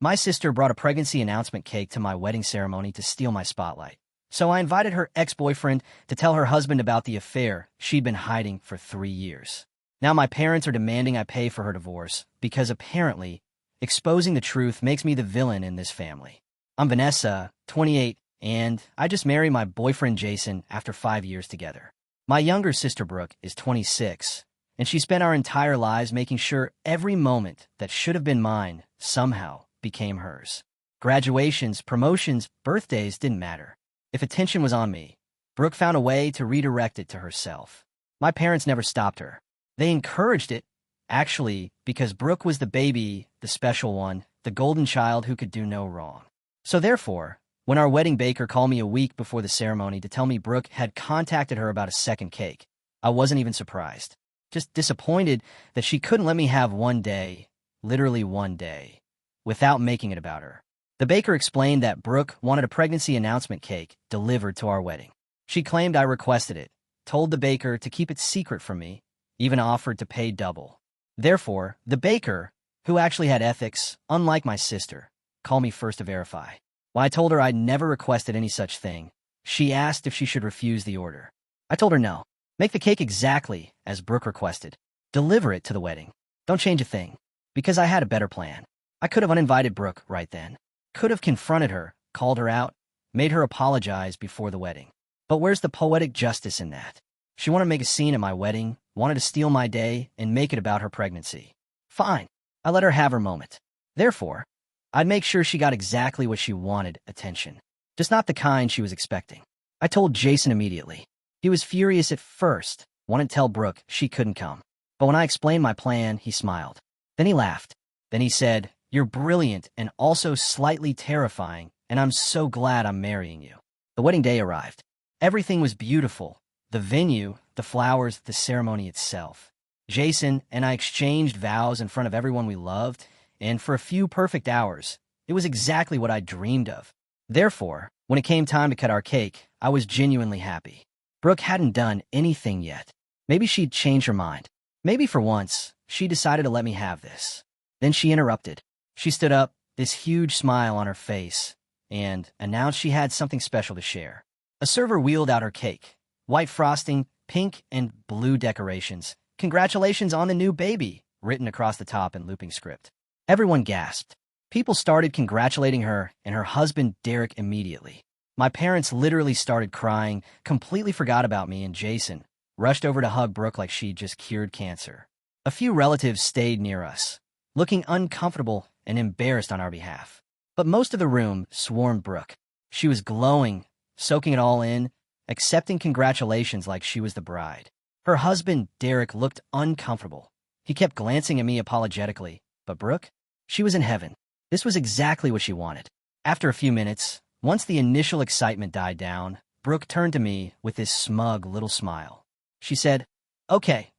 My sister brought a pregnancy announcement cake to my wedding ceremony to steal my spotlight. So I invited her ex-boyfriend to tell her husband about the affair she'd been hiding for 3 years. Now my parents are demanding I pay for her divorce because apparently exposing the truth makes me the villain in this family. I'm Vanessa, 28, and I just married my boyfriend Jason after 5 years together. My younger sister Brooke is 26, and she spent our entire lives making sure every moment that should have been mine somehow became hers. Graduations, promotions, birthdays didn't matter. If attention was on me, Brooke found a way to redirect it to herself. My parents never stopped her. They encouraged it, actually, because Brooke was the baby, the special one, the golden child who could do no wrong. So therefore, when our wedding baker called me a week before the ceremony to tell me Brooke had contacted her about a second cake, I wasn't even surprised. Just disappointed that she couldn't let me have one day, literally one day, without making it about her. The baker explained that Brooke wanted a pregnancy announcement cake delivered to our wedding. She claimed I requested it, told the baker to keep it secret from me, even offered to pay double. Therefore, the baker, who actually had ethics, unlike my sister, called me first to verify. When I told her I'd never requested any such thing, she asked if she should refuse the order. I told her no. Make the cake exactly as Brooke requested. Deliver it to the wedding. Don't change a thing. Because I had a better plan. I could have uninvited Brooke right then. Could have confronted her, called her out, made her apologize before the wedding. But where's the poetic justice in that? She wanted to make a scene at my wedding, wanted to steal my day, and make it about her pregnancy. Fine. I let her have her moment. Therefore, I'd make sure she got exactly what she wanted, attention. Just not the kind she was expecting. I told Jason immediately. He was furious at first, wanted to tell Brooke she couldn't come. But when I explained my plan, he smiled. Then he laughed. Then he said, "You're brilliant and also slightly terrifying, and I'm so glad I'm marrying you." The wedding day arrived. Everything was beautiful. The venue, the flowers, the ceremony itself. Jason and I exchanged vows in front of everyone we loved, and for a few perfect hours, it was exactly what I dreamed of. Therefore, when it came time to cut our cake, I was genuinely happy. Brooke hadn't done anything yet. Maybe she'd changed her mind. Maybe for once, she decided to let me have this. Then she interrupted. She stood up, this huge smile on her face, and announced she had something special to share. A server wheeled out her cake. White frosting, pink and blue decorations. "Congratulations on the new baby," written across the top in looping script. Everyone gasped. People started congratulating her and her husband Derek immediately. My parents literally started crying, completely forgot about me and Jason, rushed over to hug Brooke like she'd just cured cancer. A few relatives stayed near us, looking uncomfortable and embarrassed on our behalf. But most of the room swarmed Brooke. She was glowing, soaking it all in, accepting congratulations like she was the bride. Her husband, Derek, looked uncomfortable. He kept glancing at me apologetically, but Brooke, she was in heaven. This was exactly what she wanted. After a few minutes, once the initial excitement died down, Brooke turned to me with this smug little smile. She said, Okay,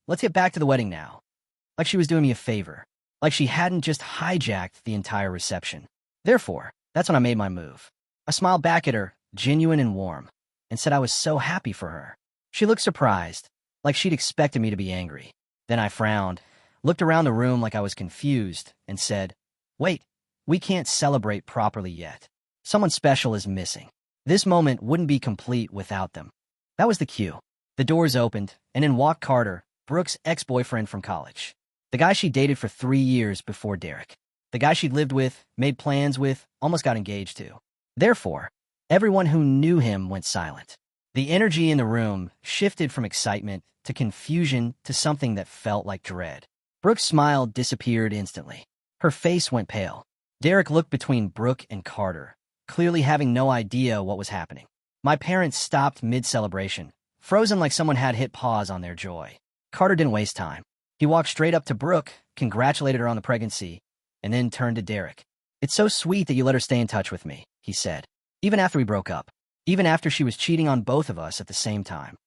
let's get back to the wedding now." Like she was doing me a favor. Like she hadn't just hijacked the entire reception. Therefore, that's when I made my move. I smiled back at her, genuine and warm, and said I was so happy for her. She looked surprised, like she'd expected me to be angry. Then I frowned, looked around the room like I was confused, and said, "Wait, we can't celebrate properly yet. Someone special is missing. This moment wouldn't be complete without them." That was the cue. The doors opened, and in walked Carter, Brooke's ex-boyfriend from college. The guy she dated for 3 years before Derek. The guy she'd lived with, made plans with, almost got engaged to. Therefore, everyone who knew him went silent. The energy in the room shifted from excitement to confusion to something that felt like dread. Brooke's smile disappeared instantly. Her face went pale. Derek looked between Brooke and Carter, clearly having no idea what was happening. My parents stopped mid-celebration, frozen like someone had hit pause on their joy. Carter didn't waste time. He walked straight up to Brooke, congratulated her on the pregnancy, and then turned to Derek. "It's so sweet that you let her stay in touch with me," he said. "Even after we broke up. Even after she was cheating on both of us at the same time."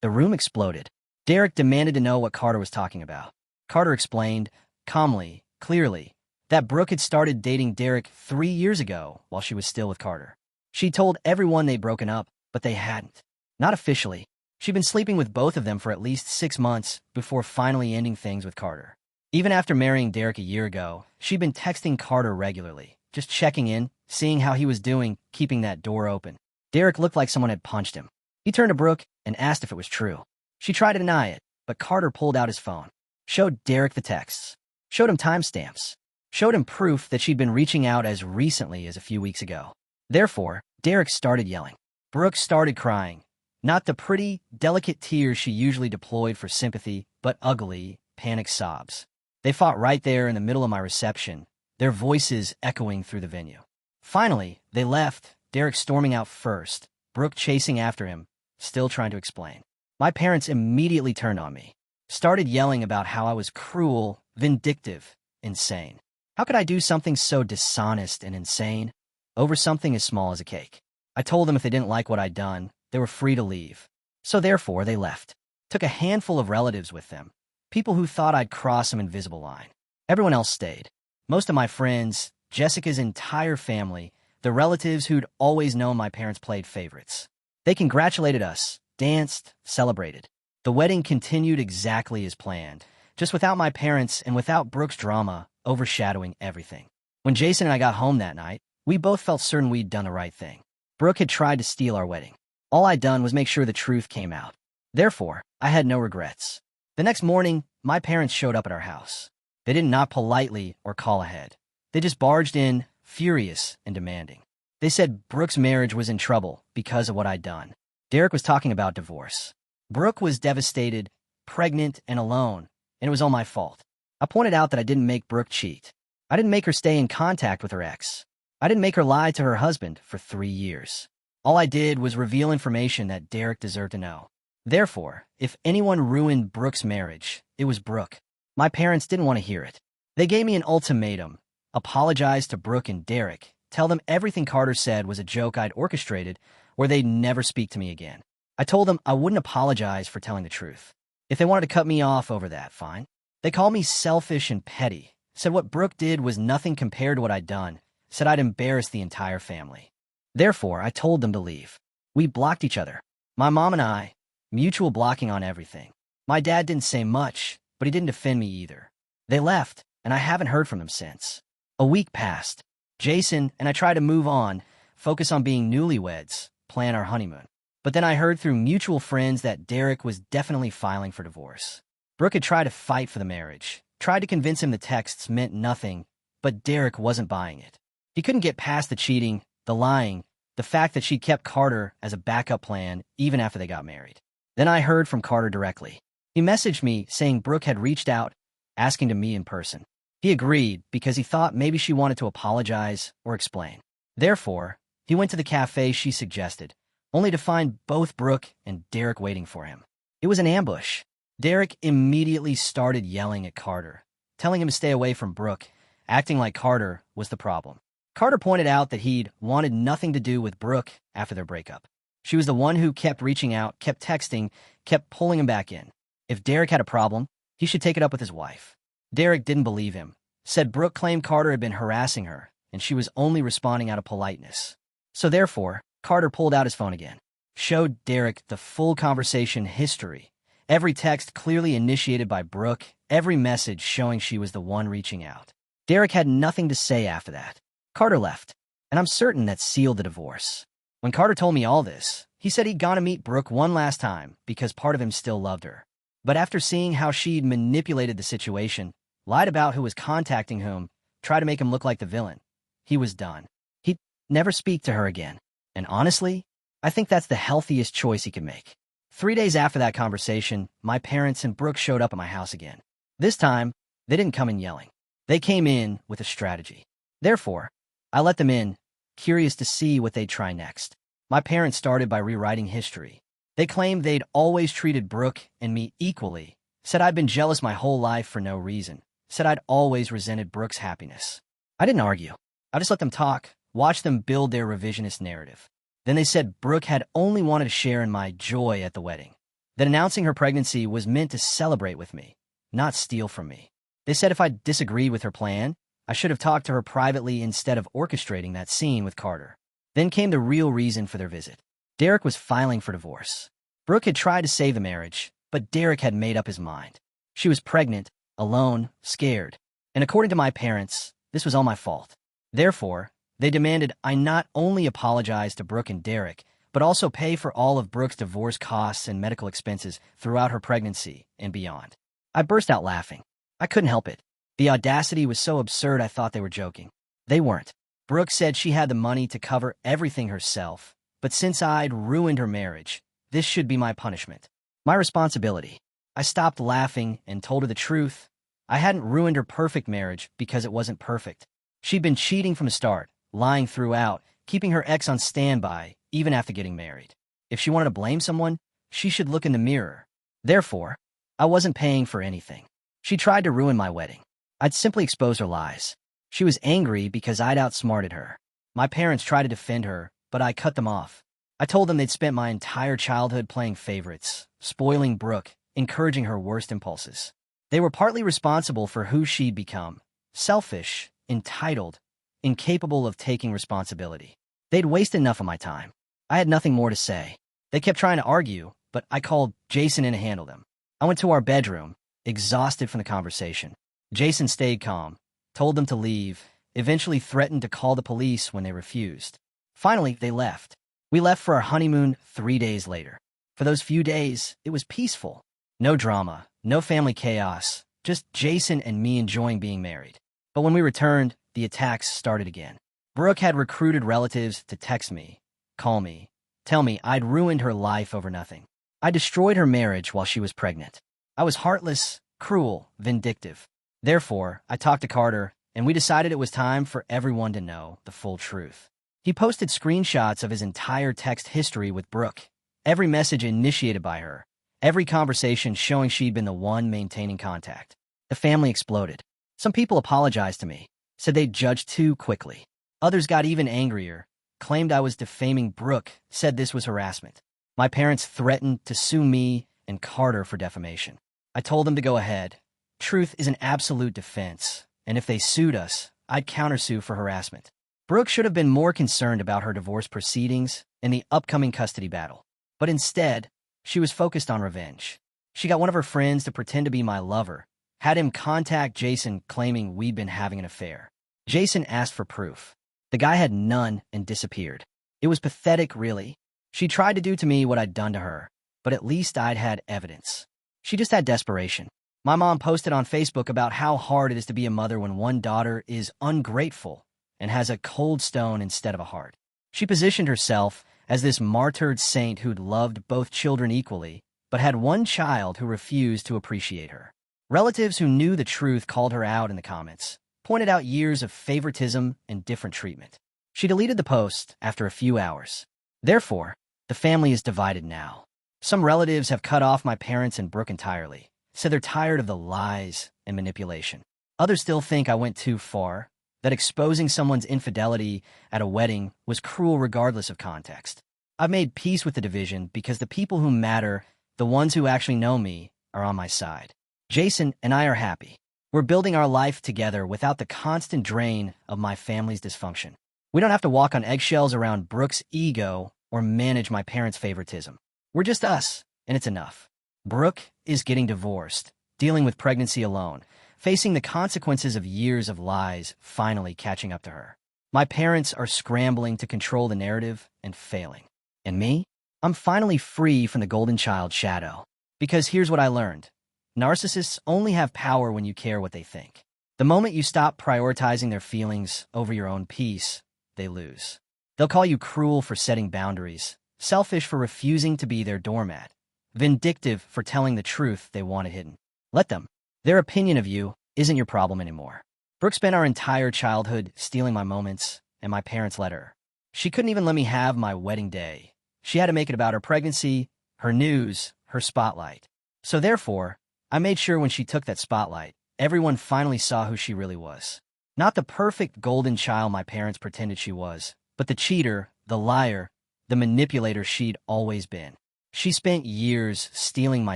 The room exploded. Derek demanded to know what Carter was talking about. Carter explained, calmly, clearly, that Brooke had started dating Derek 3 years ago while she was still with Carter. She told everyone they'd broken up, but they hadn't. Not officially. She'd been sleeping with both of them for at least 6 months before finally ending things with Carter. Even after marrying Derek a year ago, she'd been texting Carter regularly, just checking in, seeing how he was doing, keeping that door open. Derek looked like someone had punched him. He turned to Brooke and asked if it was true. She tried to deny it, but Carter pulled out his phone, showed Derek the texts, showed him timestamps, showed him proof that she'd been reaching out as recently as a few weeks ago. Therefore, Derek started yelling. Brooke started crying. Not the pretty, delicate tears she usually deployed for sympathy, but ugly, panicked sobs. They fought right there in the middle of my reception, their voices echoing through the venue. Finally, they left, Derek storming out first, Brooke chasing after him, still trying to explain. My parents immediately turned on me, started yelling about how I was cruel, vindictive, insane. How could I do something so dishonest and insane over something as small as a cake? I told them if they didn't like what I'd done, they were free to leave. So therefore, they left. Took a handful of relatives with them, people who thought I'd cross some invisible line. Everyone else stayed. Most of my friends, Jessica's entire family, the relatives who'd always known my parents played favorites. They congratulated us, danced, celebrated. The wedding continued exactly as planned, just without my parents and without Brooke's drama overshadowing everything. When Jason and I got home that night, we both felt certain we'd done the right thing. Brooke had tried to steal our wedding. All I'd done was make sure the truth came out. Therefore, I had no regrets. The next morning, my parents showed up at our house. They didn't knock politely or call ahead. They just barged in, furious and demanding. They said Brooke's marriage was in trouble because of what I'd done. Derek was talking about divorce. Brooke was devastated, pregnant, and alone, and it was all my fault. I pointed out that I didn't make Brooke cheat. I didn't make her stay in contact with her ex. I didn't make her lie to her husband for 3 years. All I did was reveal information that Derek deserved to know. Therefore, if anyone ruined Brooke's marriage, it was Brooke. My parents didn't want to hear it. They gave me an ultimatum: apologize to Brooke and Derek, tell them everything Carter said was a joke I'd orchestrated, or they'd never speak to me again. I told them I wouldn't apologize for telling the truth. If they wanted to cut me off over that, fine. They called me selfish and petty, said what Brooke did was nothing compared to what I'd done, said I'd embarrassed the entire family. Therefore, I told them to leave. We blocked each other. My mom and I, mutual blocking on everything. My dad didn't say much, but he didn't defend me either. They left, and I haven't heard from them since. A week passed. Jason and I tried to move on, focus on being newlyweds, plan our honeymoon. But then I heard through mutual friends that Derek was definitely filing for divorce. Brooke had tried to fight for the marriage, tried to convince him the texts meant nothing, but Derek wasn't buying it. He couldn't get past the cheating, the lying, the fact that she'd kept Carter as a backup plan even after they got married. Then I heard from Carter directly. He messaged me saying Brooke had reached out, asking to meet in person. He agreed because he thought maybe she wanted to apologize or explain. Therefore, he went to the cafe she suggested, only to find both Brooke and Derek waiting for him. It was an ambush. Derek immediately started yelling at Carter, telling him to stay away from Brooke, acting like Carter was the problem. Carter pointed out that he'd wanted nothing to do with Brooke after their breakup. She was the one who kept reaching out, kept texting, kept pulling him back in. If Derek had a problem, he should take it up with his wife. Derek didn't believe him, said Brooke claimed Carter had been harassing her, and she was only responding out of politeness. So therefore, Carter pulled out his phone again, showed Derek the full conversation history, every text clearly initiated by Brooke, every message showing she was the one reaching out. Derek had nothing to say after that. Carter left, and I'm certain that sealed the divorce. When Carter told me all this, he said he'd gone to meet Brooke one last time because part of him still loved her. But after seeing how she'd manipulated the situation, lied about who was contacting whom, tried to make him look like the villain, he was done. He'd never speak to her again. And honestly, I think that's the healthiest choice he could make. 3 days after that conversation, my parents and Brooke showed up at my house again. This time, they didn't come in yelling. They came in with a strategy. Therefore, I let them in, curious to see what they'd try next. My parents started by rewriting history. They claimed they'd always treated Brooke and me equally, said I'd been jealous my whole life for no reason, said I'd always resented Brooke's happiness. I didn't argue. I just let them talk, watched them build their revisionist narrative. Then they said Brooke had only wanted to share in my joy at the wedding, that announcing her pregnancy was meant to celebrate with me, not steal from me. They said if I disagreed with her plan, I should have talked to her privately instead of orchestrating that scene with Carter. Then came the real reason for their visit. Derek was filing for divorce. Brooke had tried to save the marriage, but Derek had made up his mind. She was pregnant, alone, scared. And according to my parents, this was all my fault. Therefore, they demanded I not only apologize to Brooke and Derek, but also pay for all of Brooke's divorce costs and medical expenses throughout her pregnancy and beyond. I burst out laughing. I couldn't help it. The audacity was so absurd I thought they were joking. They weren't. Brooke said she had the money to cover everything herself, but since I'd ruined her marriage, this should be my punishment. My responsibility. I stopped laughing and told her the truth. I hadn't ruined her perfect marriage because it wasn't perfect. She'd been cheating from the start, lying throughout, keeping her ex on standby, even after getting married. If she wanted to blame someone, she should look in the mirror. Therefore, I wasn't paying for anything. She tried to ruin my wedding. I'd simply expose her lies. She was angry because I'd outsmarted her. My parents tried to defend her, but I cut them off. I told them they'd spent my entire childhood playing favorites, spoiling Brooke, encouraging her worst impulses. They were partly responsible for who she'd become: selfish, entitled, incapable of taking responsibility. They'd wasted enough of my time. I had nothing more to say. They kept trying to argue, but I called Jason in to handle them. I went to our bedroom, exhausted from the conversation. Jason stayed calm, told them to leave, eventually threatened to call the police when they refused. Finally, they left. We left for our honeymoon 3 days later. For those few days, it was peaceful. No drama, no family chaos, just Jason and me enjoying being married. But when we returned, the attacks started again. Brooke had recruited relatives to text me, call me, tell me I'd ruined her life over nothing. I destroyed her marriage while she was pregnant. I was heartless, cruel, vindictive. Therefore, I talked to Carter, and we decided it was time for everyone to know the full truth. He posted screenshots of his entire text history with Brooke, every message initiated by her, every conversation showing she'd been the one maintaining contact. The family exploded. Some people apologized to me, said they'd judged too quickly. Others got even angrier, claimed I was defaming Brooke, said this was harassment. My parents threatened to sue me and Carter for defamation. I told them to go ahead. Truth is an absolute defense, and if they sued us, I'd countersue for harassment. Brooke should have been more concerned about her divorce proceedings and the upcoming custody battle. But instead, she was focused on revenge. She got one of her friends to pretend to be my lover, had him contact Jason claiming we'd been having an affair. Jason asked for proof. The guy had none and disappeared. It was pathetic, really. She tried to do to me what I'd done to her, but at least I'd had evidence. She just had desperation. My mom posted on Facebook about how hard it is to be a mother when one daughter is ungrateful and has a cold stone instead of a heart. She positioned herself as this martyred saint who'd loved both children equally, but had one child who refused to appreciate her. Relatives who knew the truth called her out in the comments, pointed out years of favoritism and different treatment. She deleted the post after a few hours. Therefore, the family is divided now. Some relatives have cut off my parents and Brooke entirely, said they're tired of the lies and manipulation. Others still think I went too far, that exposing someone's infidelity at a wedding was cruel regardless of context. I've made peace with the division because the people who matter, the ones who actually know me, are on my side. Jason and I are happy. We're building our life together without the constant drain of my family's dysfunction. We don't have to walk on eggshells around Brooke's ego or manage my parents' favoritism. We're just us, and it's enough. Brooke is getting divorced, dealing with pregnancy alone, facing the consequences of years of lies finally catching up to her. My parents are scrambling to control the narrative and failing. And me? I'm finally free from the golden child shadow. Because here's what I learned. Narcissists only have power when you care what they think. The moment you stop prioritizing their feelings over your own peace, they lose. They'll call you cruel for setting boundaries, selfish for refusing to be their doormat, vindictive for telling the truth they wanted hidden. Let them. Their opinion of you isn't your problem anymore. Brooke spent our entire childhood stealing my moments, and my parents let her. She couldn't even let me have my wedding day. She had to make it about her pregnancy, her news, her spotlight. So therefore, I made sure when she took that spotlight, everyone finally saw who she really was. Not the perfect golden child my parents pretended she was, but the cheater, the liar, the manipulator she'd always been. She spent years stealing my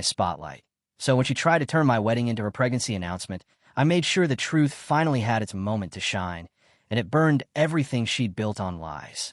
spotlight. So when she tried to turn my wedding into her pregnancy announcement, I made sure the truth finally had its moment to shine, and it burned everything she'd built on lies.